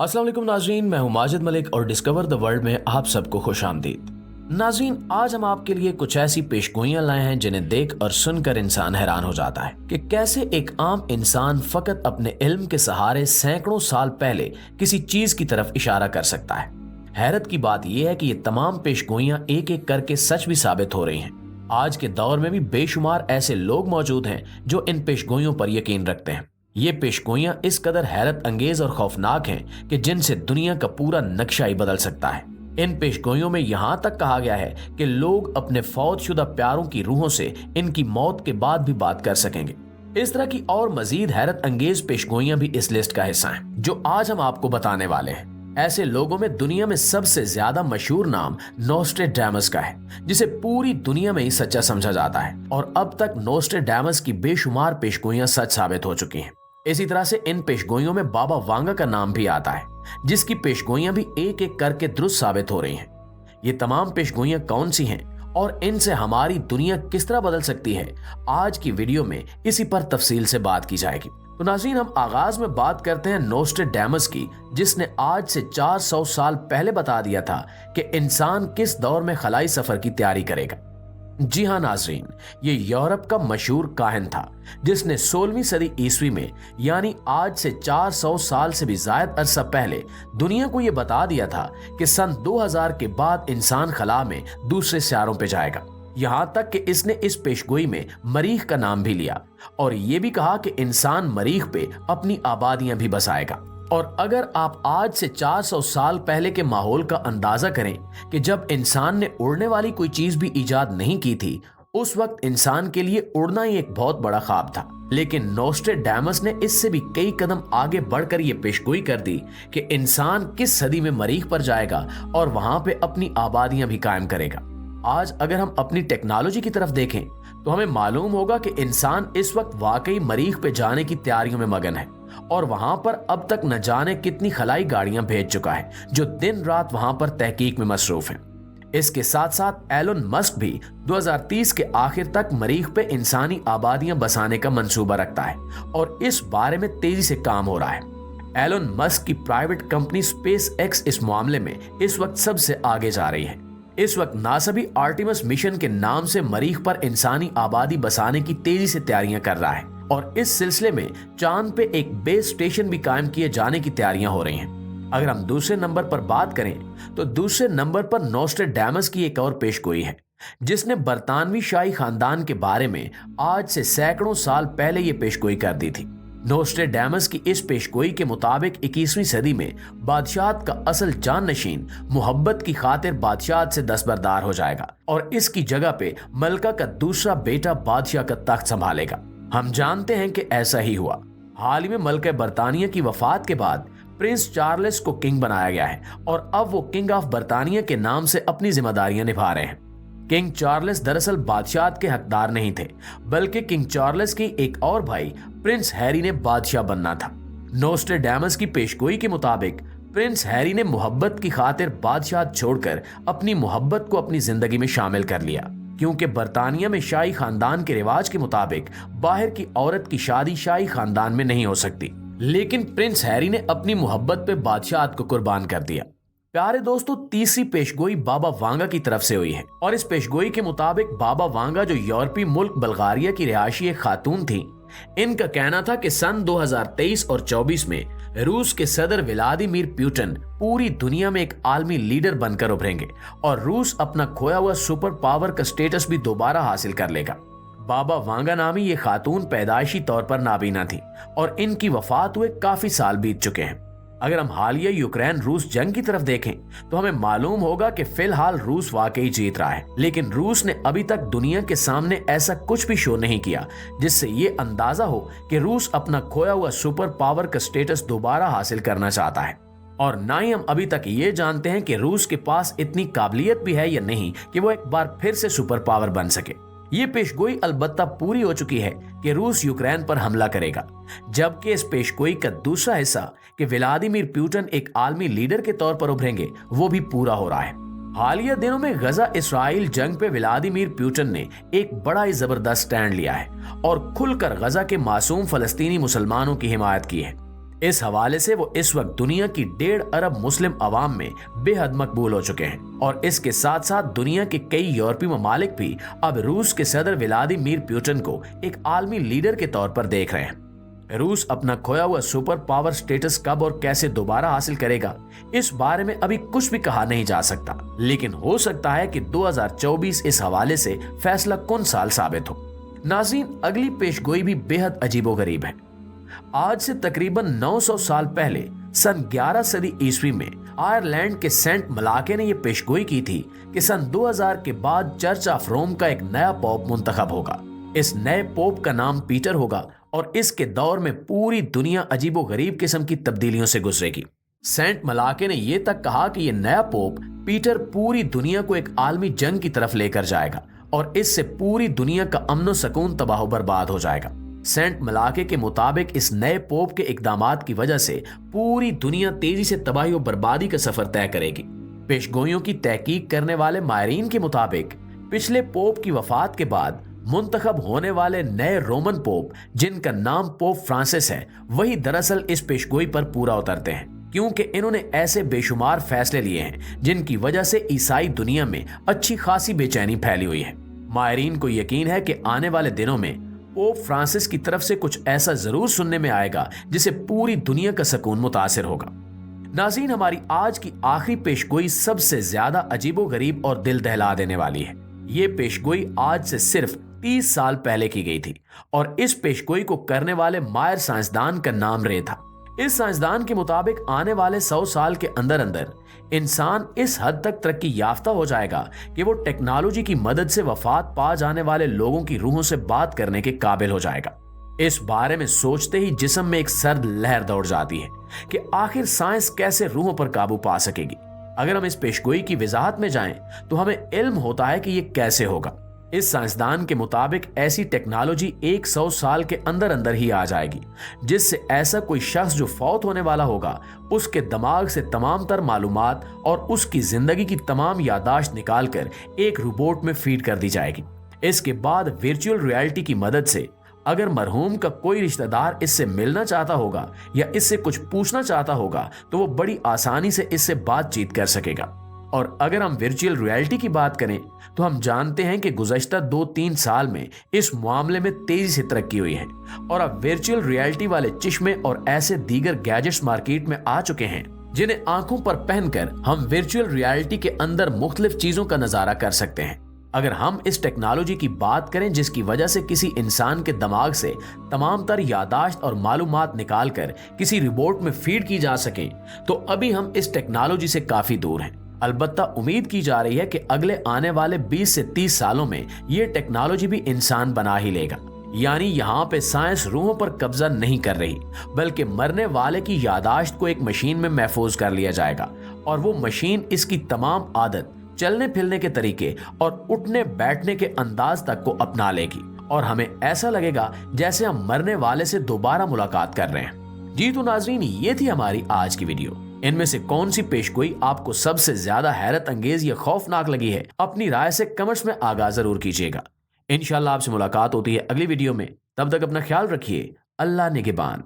अस्सलाम वालेकुम नाजरीन, मैं हूं माजिद मलिक और डिस्कवर द वर्ल्ड में आप सबको खुश आमदीद। नाजरीन, आज हम आपके लिए कुछ ऐसी पेशगोइयां लाए हैं जिन्हें देख और सुनकर इंसान हैरान हो जाता है कि कैसे एक आम इंसान फकत अपने इल्म के सहारे सैकड़ों साल पहले किसी चीज की तरफ इशारा कर सकता है। हैरत की बात यह है कि ये तमाम पेशगोइयां एक एक करके सच भी साबित हो रही हैं। आज के दौर में भी बेशुमार ऐसे लोग मौजूद हैं जो इन पेशगोइयों पर यकीन रखते हैं। ये पेशगोइयां इस कदर हैरत अंगेज और खौफनाक हैं कि जिनसे दुनिया का पूरा नक्शा ही बदल सकता है। इन पेशगोइयों में यहाँ तक कहा गया है कि लोग अपने फौतशुदा प्यारों की रूहों से इनकी मौत के बाद भी बात कर सकेंगे। इस तरह की और मजीद हैरत अंगेज पेशगोइयां भी इस लिस्ट का हिस्सा हैं, जो आज हम आपको बताने वाले हैं। ऐसे लोगों में दुनिया में सबसे ज्यादा मशहूर नाम नोस्ट्रेडामस का है, जिसे पूरी दुनिया में ही सच्चा समझा जाता है और अब तक नोस्ट्रेडामस की बेशुमार पेशगोइयां सच साबित हो चुकी हैं। इसी तरह से इन पेशगोइयों में बाबा वांगा का नाम भी आता है, जिसकी पेशगोइयां भी एक एक करके दुरुस्त साबित हो रही हैं। ये तमाम पेशगोइयां कौन सी हैं और इनसे हमारी दुनिया किस तरह बदल सकती है, आज की वीडियो में इसी पर तफसील से बात की जाएगी। तो नाज़रीन, हम आगाज में बात करते हैं नोस्ट्रेडामस की, जिसने आज से 400 साल पहले बता दिया था कि इंसान किस दौर में खलाई सफर की तैयारी करेगा। जी हाँ नाज़रीन, ये यूरोप का मशहूर काहिन था जिसने 16वीं सदी ईस्वी में, यानी आज से 400 साल से भी ज्यादा अरसा पहले दुनिया को ये बता दिया था कि सन 2000 के बाद इंसान खला में दूसरे सियारों पे जाएगा। यहाँ तक कि इसने इस पेशगोई में मरीख का नाम भी लिया और ये भी कहा कि इंसान मरीख पे अपनी आबादियां भी बसाएगा। और अगर आप आज से 400 साल पहले के माहौल का अंदाजा करें कि जब इंसान ने उड़ने वाली कोई चीज भी इजाद नहीं की थी, उस वक्त इंसान के लिए उड़ना ही एक बहुत बड़ा ख्वाब था। लेकिन नोस्ट्रेडामस ने इससे भी कई कदम आगे बढ़कर यह पेशगोई कर दी कि इंसान किस सदी में मरीख पर जाएगा और वहां पे अपनी आबादियां भी कायम करेगा। आज अगर हम अपनी टेक्नोलॉजी की तरफ देखें तो हमें मालूम होगा कि इंसान इस वक्त वाकई मरीख पे जाने की तैयारियों में मगन है और वहां पर अब तक न जाने कितनी खलाई गाड़ियां भेज चुका है जो दिन रात वहां पर तहकीक में मसरूफ हैं। इसके साथ साथ एलन मस्क भी 2030 के आखिर तक मरीख पे इंसानी आबादियां बसाने का मंसूबा रखता है और इस बारे में तेजी से काम हो रहा है। एलन मस्क की प्राइवेट कंपनी स्पेस एक्स इस मामले में इस वक्त सबसे आगे जा रही है। इस वक्त नासा भी आर्टिमस मिशन के नाम से मरीख पर इंसानी आबादी बसाने की तेजी से तैयारियां कर रहा है और इस सिलसिले में चांद पे एक बेस स्टेशन भी कायम किए जाने की तैयारियां हो रही हैं। अगर हम दूसरे नंबर पर बात करें तो दूसरे नंबर पर नोस्ट्रेडामस की एक और पेशगोई है, जिसने बरतानवी शाही खानदान के बारे में आज से सैकड़ों साल पहले ये पेशगोई कर दी थी। नोस्ट्रेडामस की इस पेशगोई के मुताबिक 21वीं सदी में बादशाहत का असल जाननशीन मोहब्बत की खातिर बादशाहत से दस्तबरदार हो जाएगा और इसकी जगह पे मलका का दूसरा बेटा बादशाह का तख्त संभालेगा। हम जानते हैं कि ऐसा ही हुआ। हाल ही में मलका बरतानिया की वफात के बाद प्रिंस चार्ल्स को किंग बनाया गया है और अब वो किंग ऑफ बरतानिया के नाम से अपनी जिम्मेदारियां निभा रहे हैं। किंग चार्ल्स दरअसल बादशाहत के हकदार नहीं थे, बल्कि किंग चार्ल्स की एक और भाई प्रिंस हैरी ने बादशाह बनना था। नोस्ट्रेडामस की पेशगोई के मुताबिक प्रिंस हैरी ने मोहब्बत की खातिर बादशाहत छोड़कर अपनी मोहब्बत को अपनी जिंदगी में शामिल कर लिया, क्योंकि बरतानिया में शाही खानदान के रिवाज के मुताबिक बाहर की औरत की शादी शाही खानदान में नहीं हो सकती। लेकिन प्रिंस हैरी ने अपनी मोहब्बत पे बादशाहत को कुर्बान कर दिया। प्यारे दोस्तों, तीसरी पेशगोई बाबा वांगा की तरफ से हुई है और इस पेशगोई के मुताबिक बाबा वांगा, जो यूरोपीय मुल्क बल्गारिया की रिहायशी एक खातून थी, इनका कहना था कि सन 2023 और 24 में रूस के सदर व्लादिमीर पुतिन पूरी दुनिया में एक आलमी लीडर बनकर उभरेंगे और रूस अपना खोया हुआ सुपर पावर का स्टेटस भी दोबारा हासिल कर लेगा। बाबा वांगा नामी ये खातून पैदाइशी तौर पर नाबीना थी और इनकी वफात हुए काफी साल बीत चुके हैं। अगर हम हालिया यूक्रेन रूस जंग की तरफ देखें तो हमें मालूम होगा कि फिलहाल रूस वाकई जीत रहा है, लेकिन रूस ने अभी तक दुनिया के सामने ऐसा कुछ भी शो नहीं किया जिससे ये अंदाजा हो कि रूस अपना खोया हुआ सुपर पावर का स्टेटस दोबारा हासिल करना चाहता है। और ना ही हम अभी तक ये जानते हैं कि रूस के पास इतनी काबिलियत भी है या नहीं कि वो एक बार फिर से सुपर पावर बन सके। ये पेशगोई अलबत्ता पूरी हो चुकी है कि रूस यूक्रेन पर हमला करेगा, जबकि इस पेशगोई का दूसरा हिस्सा कि व्लादिमीर पुतिन एक आलमी लीडर के तौर पर उभरेंगे, वो भी पूरा हो रहा है। हालिया दिनों में गजा इसराइल जंग पे व्लादिमीर पुतिन ने एक बड़ा ही जबरदस्त स्टैंड लिया है और खुलकर गजा के मासूम फलस्तीनी मुसलमानों की हिमायत की है। इस हवाले से वो इस वक्त दुनिया की 1.5 अरब मुस्लिम अवाम में बेहद मकबूल हो चुके हैं और इसके साथ साथ दुनिया के कई यूरोपीय ममालिक भी अब रूस के सदर व्लादिमीर पुतिन को एक आलमी लीडर के तौर पर देख रहे हैं। रूस अपना खोया हुआ सुपर पावर स्टेटस कब और कैसे दोबारा हासिल करेगा, इस बारे में अभी कुछ भी कहा नहीं जा सकता, लेकिन हो सकता है कि 2024 इस हवाले से फैसला कुन साल साबित हो। नाज़रीन, अगली पेशगोई भी बेहद अजीबोगरीब है। आज से तकरीबन 900 साल पहले सन 11 सदी ईस्वी में आयरलैंड के सेंट मलाके ने यह पेशगोई की थी कि सन 2000 के बाद चर्च ऑफ रोम का एक नया पोप मुंतखब होगा। इस नए पोप का नाम पीटर होगा और इसके दौर में पूरी दुनिया अजीबोगरीब किस्म की तब्दीलियों से गुजरेगी। सेंट मलाके ने यह तक कहा कि यह नया पोप पीटर पूरी दुनिया को एक आलमी जंग की तरफ लेकर जाएगा और इससे पूरी दुनिया का अमन सुकून तबाह बर्बाद हो जाएगा। सेंट मलाके के मुताबिक इस नए पोप के इकदामात की वजह से पूरी दुनिया तेजी से तबाही और बर्बादी का सफर तय करेगी। पेशगोइयों की तहकीक करने वाले माहिरीन के मुताबिक पिछले पोप की वफात के बाद मुंतखब होने वाले नए रोमन पोप, जिनका नाम पोप फ्रांसिस है, वही दरअसल इस पेशगोई पर पूरा उतरते हैं, क्योंकि इन्होंने ऐसे बेशुमार फैसले लिए हैं जिनकी वजह से ईसाई दुनिया में अच्छी खासी बेचैनी फैली हुई है। माहिरीन को यकीन है कि आने वाले दिनों में पोप फ्रांसिस की तरफ से कुछ ऐसा जरूर सुनने में आएगा जिसे पूरी दुनिया का सुकून मुतासिर होगा। नाज़रीन, हमारी आज की आखिरी पेशगोई सबसे ज्यादा अजीबोगरीब और दिल दहला देने वाली है। ये पेशगोई आज से सिर्फ 30 साल पहले की गई थी और इस पेशगोई को करने वाले माहिर साइंसदान का नाम रे था। इस साइंसदान के मुताबिक आने वाले 100 साल के अंदर अंदर इंसान इस हद तक तरक्की याफ्ता हो जाएगा कि वो टेक्नोलॉजी की मदद से वफात पा जाने वाले लोगों की रूहों से बात करने के काबिल हो जाएगा। इस बारे में सोचते ही जिस्म में एक सर्द लहर दौड़ जाती है कि आखिर साइंस कैसे रूहों पर काबू पा सकेगी। अगर हम इस पेशगोई की वजाहत में जाएं तो हमें इल्म होता है कि ये कैसे होगा। इस साइंसदान के मुताबिक ऐसी टेक्नोलॉजी 100 साल के अंदर अंदर ही आ जाएगी, जिससे ऐसा कोई शख्स जो फौत होने वाला होगा उसके दिमाग से तमाम तर मालूमात और उसकी जिंदगी की तमाम यादाश्त निकालकर एक रोबोट में फीड कर दी जाएगी। इसके बाद वर्चुअल रियलिटी की मदद से अगर मरहूम का कोई रिश्तेदार इससे मिलना चाहता होगा या इससे कुछ पूछना चाहता होगा तो वो बड़ी आसानी से इससे बातचीत कर सकेगा। और अगर हम वर्चुअल रियलिटी की बात करें तो हम जानते हैं कि गुज़श्ता 2-3 साल में इस मामले में तेजी से तरक्की हुई है और अब वर्चुअल रियलिटी वाले चश्मे और ऐसे दीगर गैजेट्स मार्केट में आ चुके हैं जिन्हें आंखों पर पहनकर हम वर्चुअल रियलिटी के अंदर मुख्तलिफ चीजों का नजारा कर सकते हैं। अगर हम इस टेक्नोलॉजी की बात करें जिसकी वजह से किसी इंसान के दिमाग से तमाम तर यादाश्त और मालूमात निकालकर किसी रिपोर्ट में फीड की जा सके, तो अभी हम इस टेक्नोलॉजी से काफी दूर हैं। अलबत्ता उम्मीद की जा रही है कि अगले आने वाले 20 से 30 सालों में ये टेक्नोलॉजी भी इंसान बना ही लेगा। यानी यहाँ पे साइंस रूहों पर कब्जा नहीं कर रही, बल्कि मरने वाले की यादाश्त को एक मशीन में महफूज कर लिया जाएगा और वो मशीन इसकी तमाम आदत, चलने फिरने के तरीके और उठने बैठने के अंदाज तक को अपना लेगी और हमें ऐसा लगेगा जैसे हम मरने वाले से दोबारा मुलाकात कर रहे हैं। जी तो नाजरीन, ये थी हमारी आज की वीडियो। इनमें से कौन सी पेशगोई आपको सबसे ज्यादा हैरत अंगेज या खौफनाक लगी है, अपनी राय से कमेंट्स में आगाह जरूर कीजिएगा। इंशाल्लाह आपसे मुलाकात होती है अगली वीडियो में। तब तक अपना ख्याल रखिए। अल्लाह निगहबान।